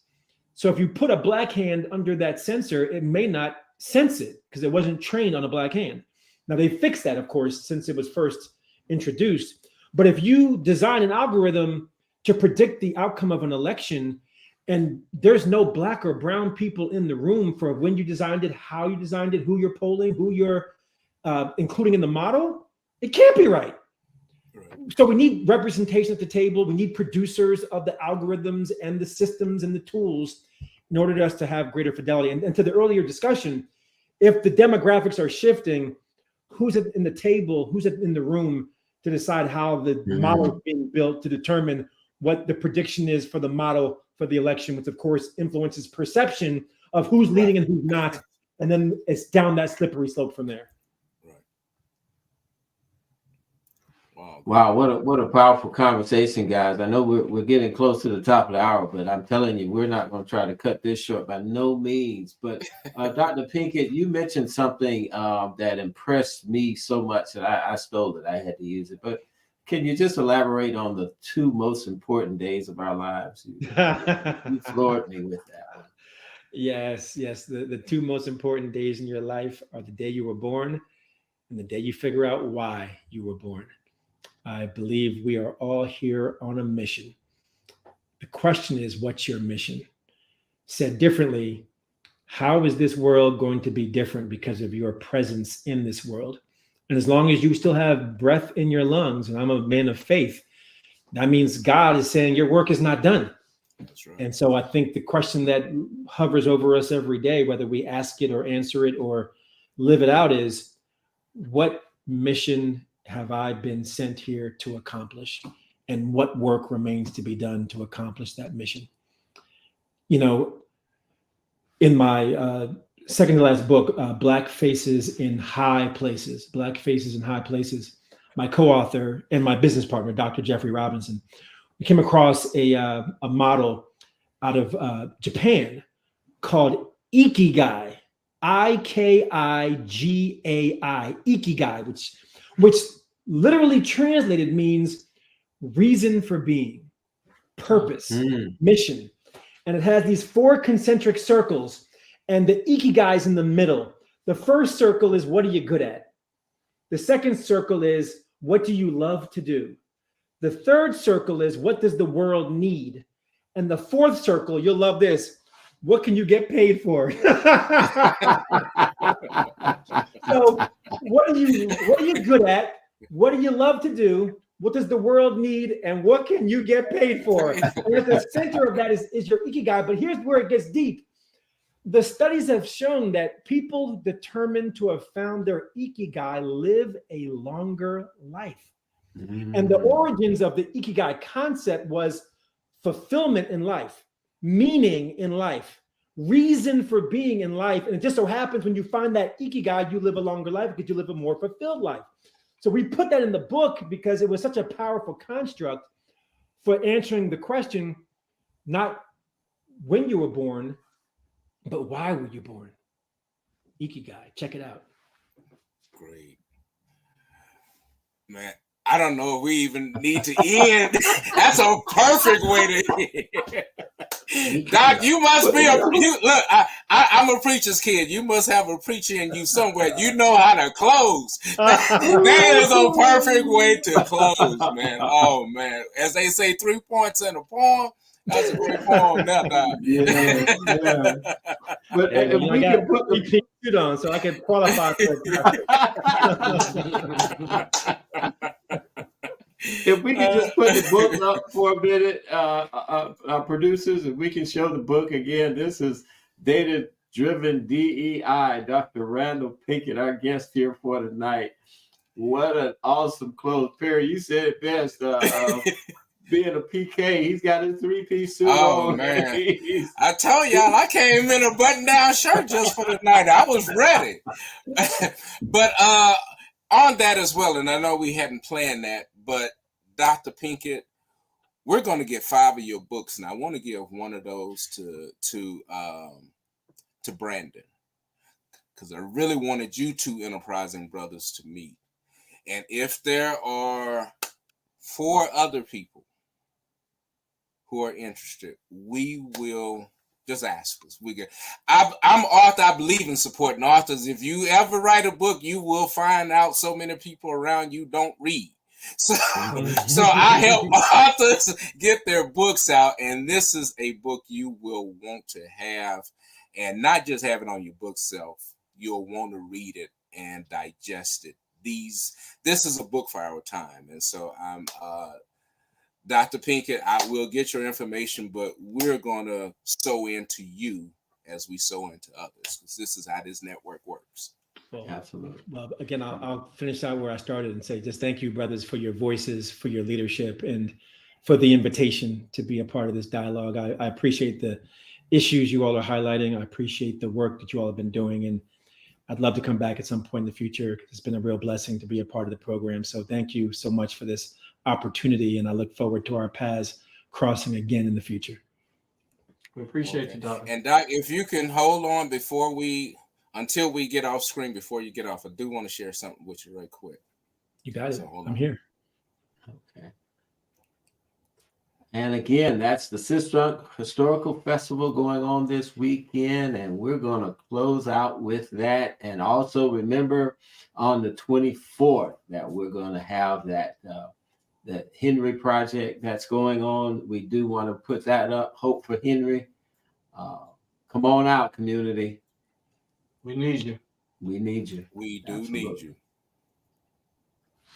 So if you put a black hand under that sensor, it may not sense it because it wasn't trained on a black hand. Now they fixed that, of course, since it was first introduced. But if you design an algorithm to predict the outcome of an election and there's no black or brown people in the room for when you designed it, how you designed it, who you're polling, who you're including in the model, it can't be right. So we need representation at the table. We need producers of the algorithms and the systems and the tools in order for us to have greater fidelity. And to the earlier discussion, if the demographics are shifting, who's in the table, who's in the room to decide how the model is being built to determine what the prediction is for the model for the election, which of course influences perception of who's leading and who's not. And then it's down that slippery slope from there. Wow, what a powerful conversation, guys. I know we're getting close to the top of the hour, but I'm telling you, we're not going to try to cut this short by no means. But Dr. Pinkett, you mentioned something that impressed me so much that I stole it. I had to use it. But can you just elaborate on the two most important days of our lives? You floored me with that one. Yes. The two most important days in your life are the day you were born and the day you figure out why you were born. I believe we are all here on a mission. The question is, what's your mission? Said differently, how is this world going to be different because of your presence in this world? And as long as you still have breath in your lungs, and I'm a man of faith, that means God is saying your work is not done. That's right. And so I think the question that hovers over us every day, whether we ask it or answer it or live it out, is what mission have I been sent here to accomplish, and what work remains to be done to accomplish that mission? In my second to last book, Black Faces in High Places, my co-author and my business partner, Dr. Jeffrey Robinson, we came across a model out of Japan called Ikigai, Ikigai, Ikigai, which literally translated means reason for being, purpose, mission. And it has these 4 concentric circles, and the Ikigai is in the middle. The first circle is, what are you good at? The second circle is, what do you love to do? The third circle is, what does the world need? And the fourth circle, you'll love this, what can you get paid for? So what are you good at? What do you love to do? What does the world need? And what can you get paid for? And at the center of that is your Ikigai. But here's where it gets deep. The studies have shown that people determined to have found their Ikigai live a longer life. And the origins of the Ikigai concept was fulfillment in life, meaning in life, reason for being in life. And it just so happens when you find that Ikigai, you live a longer life because you live a more fulfilled life. So we put that in the book because it was such a powerful construct for answering the question, not when you were born, but why were you born? Ikigai, check it out. Great. Man, I don't know if we even need to end. That's a perfect way to end. Doc, you must be look, I'm a preacher's kid. You must have a preacher in you somewhere. You know how to close. That is a perfect way to close, man. Oh, man. As they say, 3 points in a poem. That's a great poem now, Doc. Yeah. But if we can put the suit on so I can qualify for it. If we can just put the book up for a minute, producers, if we can show the book again. This is Data-Driven DEI, Dr. Randal Pinkett, our guest here for tonight. What an awesome close, Perry. You said it best. Being a PK, he's got his 3-piece suit on. Man. I told y'all I came in a button-down shirt just for the night. I was ready. But on that as well, and I know we hadn't planned that, but Dr. Pinkett, we're going to get 5 of your books, and I want to give one of those to Brandon, because I really wanted you two enterprising brothers to meet. And if there are 4 other people who are interested, we will just ask us. I'm author. I believe in supporting authors. If you ever write a book, you will find out so many people around you don't read. So I help authors get their books out, and this is a book you will want to have, and not just have it on your bookshelf. You'll want to read it and digest it. This is a book for our time, and so I'm Dr. Pinkett. I will get your information, but we're going to sow into you as we sow into others, because this is how this network works. Well, absolutely. Well, again, I'll finish out where I started and say just thank you, brothers, for your voices, for your leadership, and for the invitation to be a part of this dialogue. I appreciate the issues you all are highlighting. I appreciate the work that you all have been doing, and I'd love to come back at some point in the future. It's been a real blessing to be a part of the program. So thank you so much for this opportunity, and I look forward to our paths crossing again in the future. We appreciate you, Doc. And Doc, if you can hold on until we get off screen, before you get off, I do want to share something with you right quick. You got it. I'm here. Okay. And again, that's the Sistrunk Historical Festival going on this weekend, and we're going to close out with that. And also remember on the 24th that we're going to have that Henry project that's going on. We do want to put that up. Hope for Henry. Come on out, community. We need you. We need you. We do need you.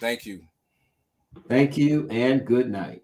Thank you. Thank you, and good night.